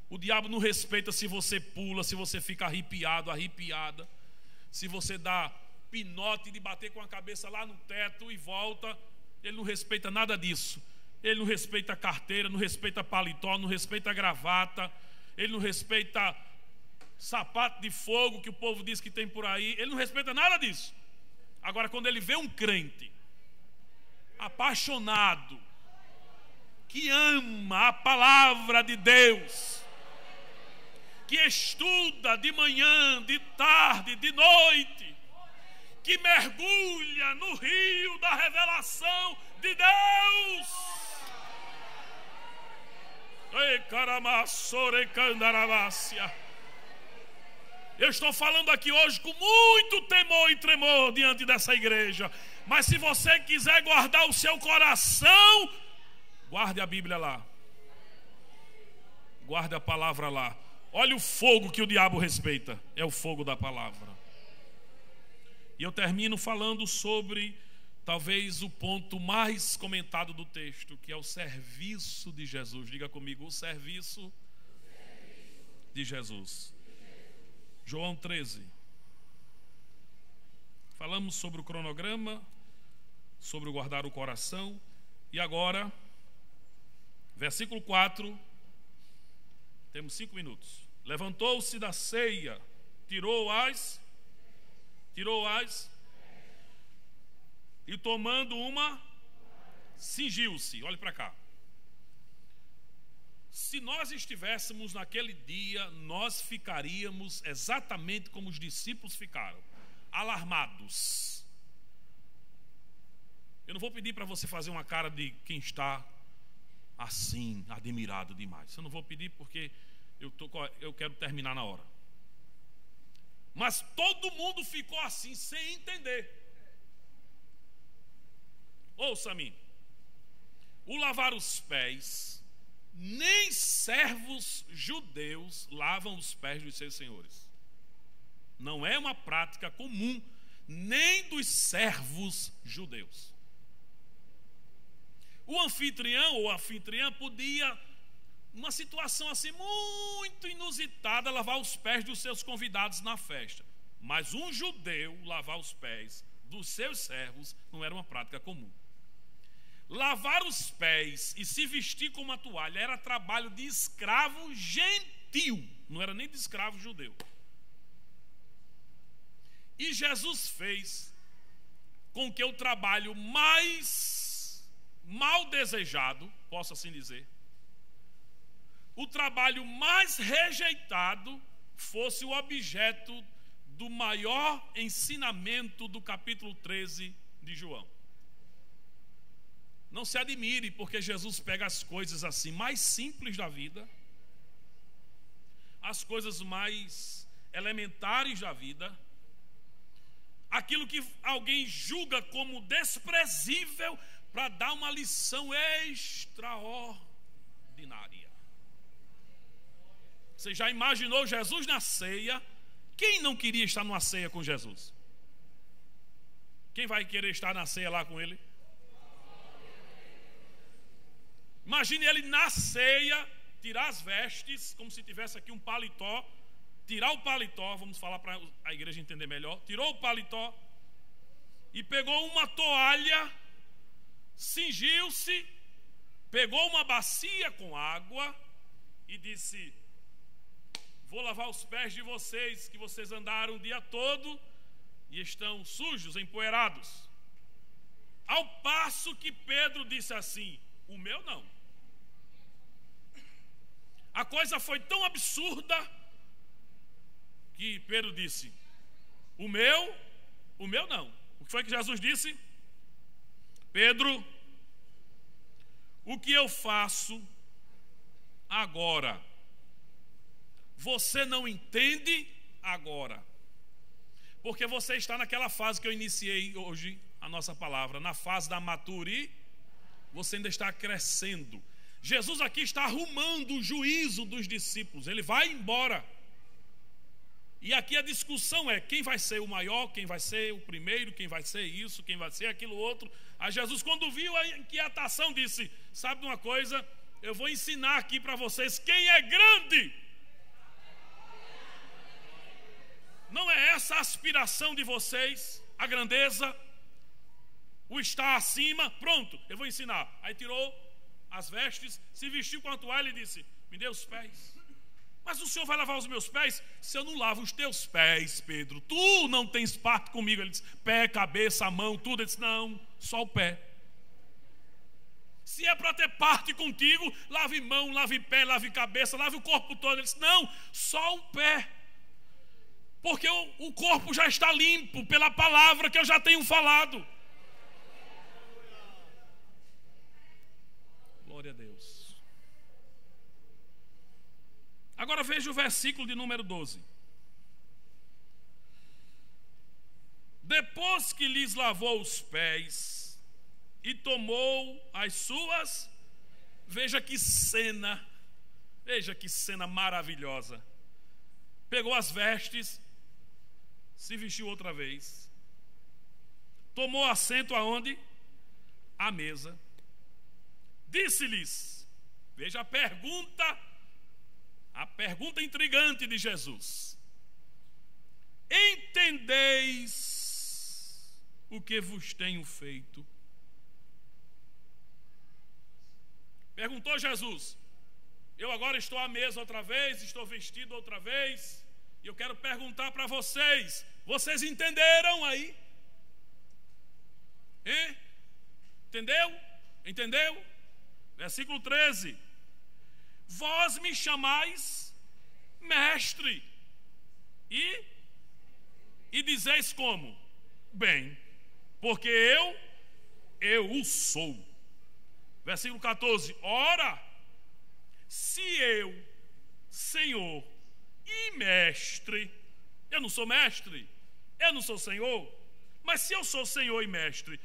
O diabo não respeita se você pula, se você fica arrepiado, arrepiada, se você dá pinote de bater com a cabeça lá no teto e volta. Ele não respeita nada disso. Ele não respeita carteira, não respeita paletó, não respeita gravata, ele não respeita sapato de fogo que o povo diz que tem por aí. Ele não respeita nada disso. Agora, quando ele vê um crente apaixonado, que ama a palavra de Deus, que estuda de manhã, de tarde, de noite, que mergulha no rio da revelação de Deus. Eu estou falando aqui hoje com muito temor e tremor diante dessa igreja. Mas se você quiser guardar o seu coração, guarde a Bíblia lá. Guarde a palavra lá. Olha o fogo que o diabo respeita. É o fogo da palavra. E eu termino falando sobre talvez o ponto mais comentado do texto, que é o serviço de Jesus. Diga comigo, o serviço de Jesus. João 13. Falamos sobre o cronograma, sobre o guardar o coração. E agora, versículo 4. Temos 5 minutos. Levantou-se da ceia, tirou-as, e tomando uma, cingiu-se. Olhe para cá. Se nós estivéssemos naquele dia, nós ficaríamos exatamente como os discípulos ficaram, alarmados. Eu não vou pedir para você fazer uma cara de quem está assim, admirado demais. Eu não vou pedir porque eu quero terminar na hora. Mas todo mundo ficou assim, sem entender. Ouça-me. O lavar os pés, nem servos judeus lavam os pés dos seus senhores. Não é uma prática comum, nem dos servos judeus. O anfitrião ou anfitriã podia, numa situação assim muito inusitada, lavar os pés dos seus convidados na festa. Mas um judeu lavar os pés dos seus servos não era uma prática comum. Lavar os pés e se vestir com uma toalha era trabalho de escravo gentil, não era nem de escravo judeu. E Jesus fez com que o trabalho mais mal desejado, posso assim dizer, o trabalho mais rejeitado fosse o objeto do maior ensinamento do capítulo 13 de João. Não se admire, porque Jesus pega as coisas assim mais simples da vida, as coisas mais elementares da vida, aquilo que alguém julga como desprezível, para dar uma lição extraordinária. Você já imaginou Jesus na ceia? Quem não queria estar numa ceia com Jesus? Quem vai querer estar na ceia lá com ele? Imagine ele na ceia, tirar as vestes, como se tivesse aqui um paletó, tirar o paletó, vamos falar para a igreja entender melhor, tirou o paletó e pegou uma toalha, cingiu-se, pegou uma bacia com água e disse: vou lavar os pés de vocês, que vocês andaram o dia todo e estão sujos, empoeirados. Ao passo que Pedro disse assim: o meu não. A coisa foi tão absurda que Pedro disse: o meu não. O que foi que Jesus disse? Pedro, o que eu faço agora, você não entende agora, porque você está naquela fase que eu iniciei hoje a nossa palavra, na fase da maturidade. Você ainda está crescendo. Jesus aqui está arrumando o juízo dos discípulos. Ele vai embora. E aqui a discussão é quem vai ser o maior, quem vai ser o primeiro, quem vai ser isso, quem vai ser aquilo outro. Aí Jesus, quando viu a inquietação, disse: sabe de uma coisa? Eu vou ensinar aqui para vocês quem é grande. Não é essa a aspiração de vocês, a grandeza, o estar acima? Pronto, eu vou ensinar. Aí tirou as vestes, se vestiu com a toalha e disse: me dê os pés. Mas o Senhor vai lavar os meus pés? Se eu não lavo os teus pés, Pedro, tu não tens parte comigo. Ele disse: pé, cabeça, mão, tudo. Ele disse: não, só o pé. Se é para ter parte contigo, lave mão, lave pé, lave cabeça, lave o corpo todo. Ele disse: não, só o pé. Porque o corpo já está limpo pela palavra que eu já tenho falado. Glória a Deus. Agora veja o versículo de número 12. Depois que lhes lavou os pés e tomou as suas, veja que cena maravilhosa. Pegou as vestes, se vestiu outra vez, tomou assento aonde? À mesa. Disse-lhes, veja a pergunta intrigante de Jesus: entendeis o que vos tenho feito? Perguntou Jesus. Eu agora estou à mesa outra vez, estou vestido outra vez, e eu quero perguntar para vocês: vocês entenderam aí? Hein? Entendeu? Versículo 13: vós me chamais mestre, e dizeis como? Bem, porque eu o sou. Versículo 14: ora, se eu, Senhor e mestre, eu não sou mestre, eu não sou Senhor, mas se eu sou Senhor e mestre,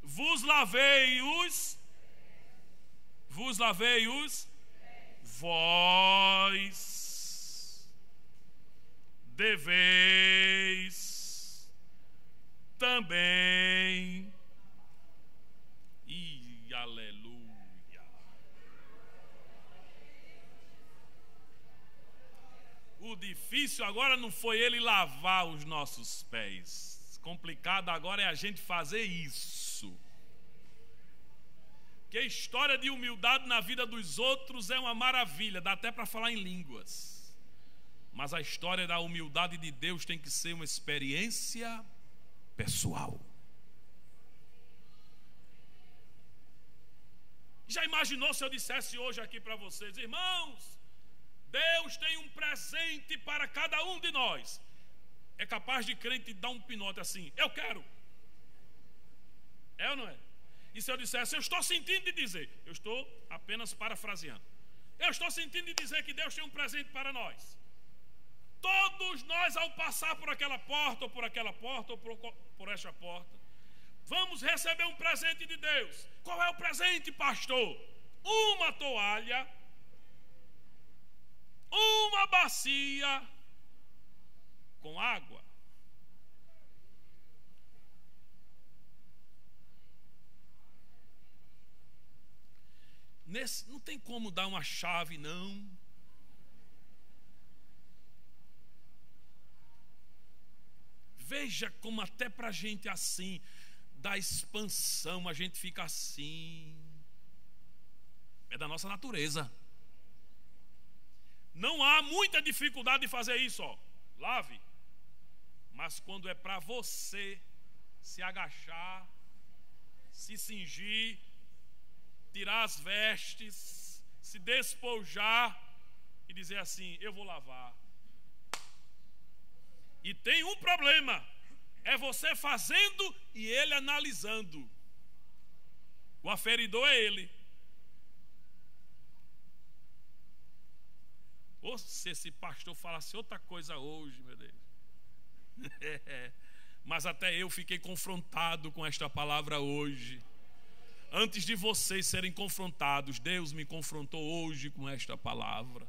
vos lavei os, vós deveis também. E aleluia. O difícil agora não foi ele lavar os nossos pés. Complicado agora é a gente fazer isso. Que a história de humildade na vida dos outros é uma maravilha, dá até para falar em línguas. Mas a história da humildade de Deus tem que ser uma experiência pessoal. Já imaginou se eu dissesse hoje aqui para vocês: irmãos, Deus tem um presente para cada um de nós. É capaz de crente dar um pinote assim: eu quero. É ou não é? E se eu dissesse: eu estou sentindo de dizer, eu estou apenas parafraseando, eu estou sentindo de dizer que Deus tem um presente para nós. Todos nós, ao passar por aquela porta, ou por aquela porta, ou por esta porta, vamos receber um presente de Deus. Qual é o presente, pastor? Uma toalha, uma bacia com água. Não tem como dar uma chave, não. Veja como até para a gente assim, da expansão, a gente fica assim. É da nossa natureza. Não há muita dificuldade de fazer isso, ó. Lave. Mas quando é para você se agachar, se cingir, tirar as vestes, se despojar e dizer assim: eu vou lavar. E tem um problema: é você fazendo e ele analisando. O aferidor é ele. Ou se esse pastor falasse outra coisa hoje, meu Deus. Mas até eu fiquei confrontado com esta palavra hoje. Antes de vocês serem confrontados, Deus me confrontou hoje com esta palavra.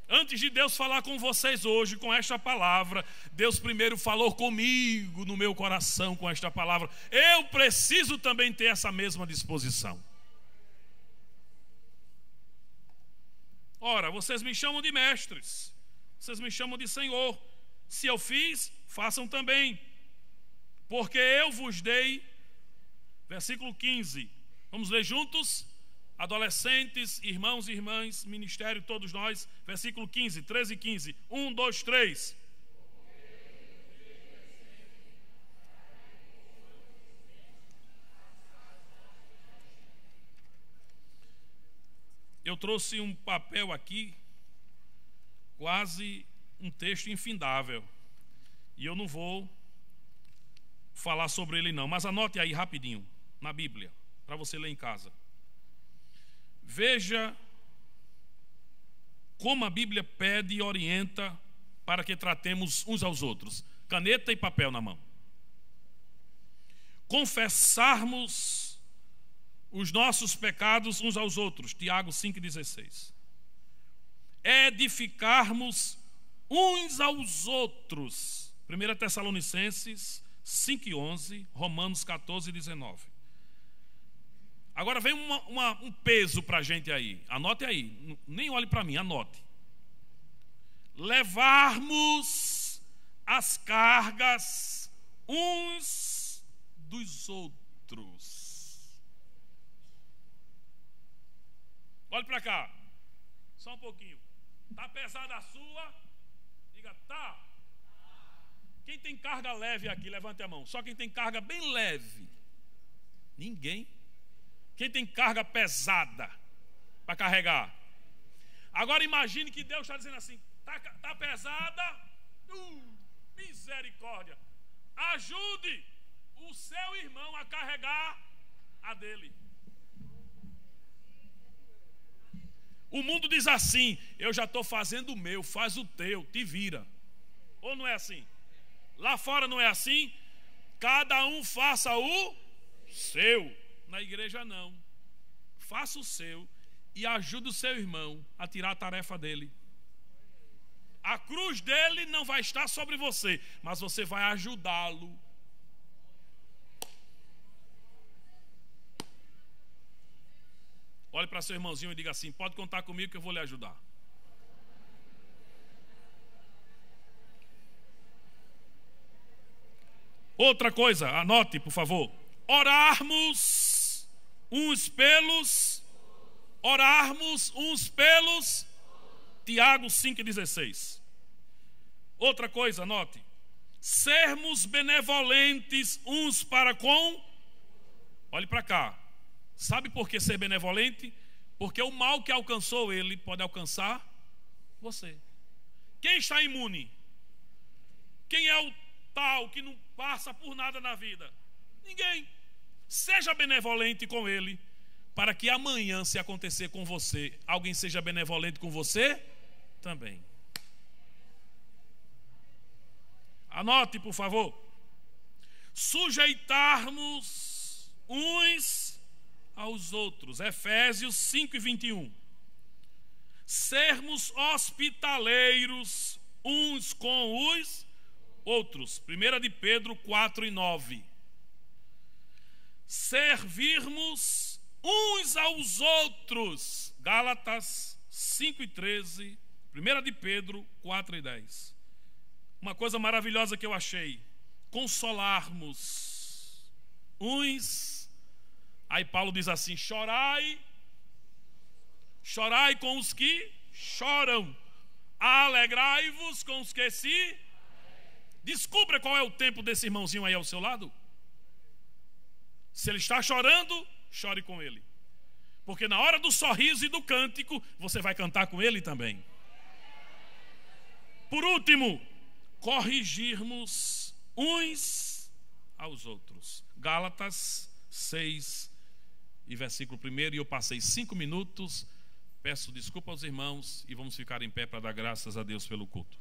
Antes de Deus falar com vocês hoje com esta palavra, Deus primeiro falou comigo no meu coração com esta palavra. Eu preciso também ter essa mesma disposição. Ora, vocês me chamam de mestres, vocês me chamam de Senhor. Se eu fiz, façam também. Porque eu vos dei, versículo 15, vamos ler juntos? Adolescentes, irmãos e irmãs, ministério, todos nós, versículo 15, 13 e 15. 1, 2, 3. Eu trouxe um papel aqui, quase um texto infindável, e eu não vou falar sobre ele não, mas anote aí rapidinho, na Bíblia, para você ler em casa. Veja como a Bíblia pede e orienta para que tratemos uns aos outros. Caneta e papel na mão. Confessarmos os nossos pecados uns aos outros. Tiago 5,16. Edificarmos uns aos outros. 1 Tessalonicenses 5,11. Romanos 14,19. Agora vem um peso para a gente aí. Anote aí, nem olhe para mim, anote. Levarmos as cargas uns dos outros. Olhe para cá, só um pouquinho. Está pesada a sua? Diga, tá. Quem tem carga leve aqui, levante a mão. Só quem tem carga bem leve. Ninguém. Quem tem carga pesada para carregar? Agora imagine que Deus está dizendo assim: tá pesada? Misericórdia. Ajude o seu irmão a carregar a dele. O mundo diz assim: eu já estou fazendo o meu, faz o teu, te vira. Ou não é assim? Lá fora não é assim? Cada um faça o seu. Na igreja não. Faça o seu e ajude o seu irmão a tirar a tarefa dele. A cruz dele não vai estar sobre você, mas você vai ajudá-lo. Olhe para seu irmãozinho e diga assim: pode contar comigo que eu vou lhe ajudar. Outra coisa, anote por favor. Orarmos uns pelos Tiago 5,16. Outra coisa, anote. Sermos benevolentes uns para com. Olhe para cá. Sabe por que ser benevolente? Porque o mal que alcançou ele pode alcançar você. Quem está imune? Quem é o tal que não passa por nada na vida? Ninguém. Seja benevolente com ele, para que amanhã, se acontecer com você, alguém seja benevolente com você também. Anote, por favor. Sujeitar-nos uns aos outros. Efésios 5:21. Sermos hospitaleiros uns com os outros. 1 de Pedro 4:9. Servirmos uns aos outros. Gálatas 5:13. 1 de Pedro 4:10. Uma coisa maravilhosa que eu achei: consolarmos uns. Aí Paulo diz assim: chorai com os que choram, alegrai-vos com os que se... Descubra qual é o tempo desse irmãozinho aí ao seu lado. Se ele está chorando, chore com ele, porque na hora do sorriso e do cântico, você vai cantar com ele também. Por último, corrigirmos uns aos outros. Gálatas 6 e versículo 1. E eu passei 5 minutos. Peço desculpa aos irmãos e vamos ficar em pé para dar graças a Deus pelo culto.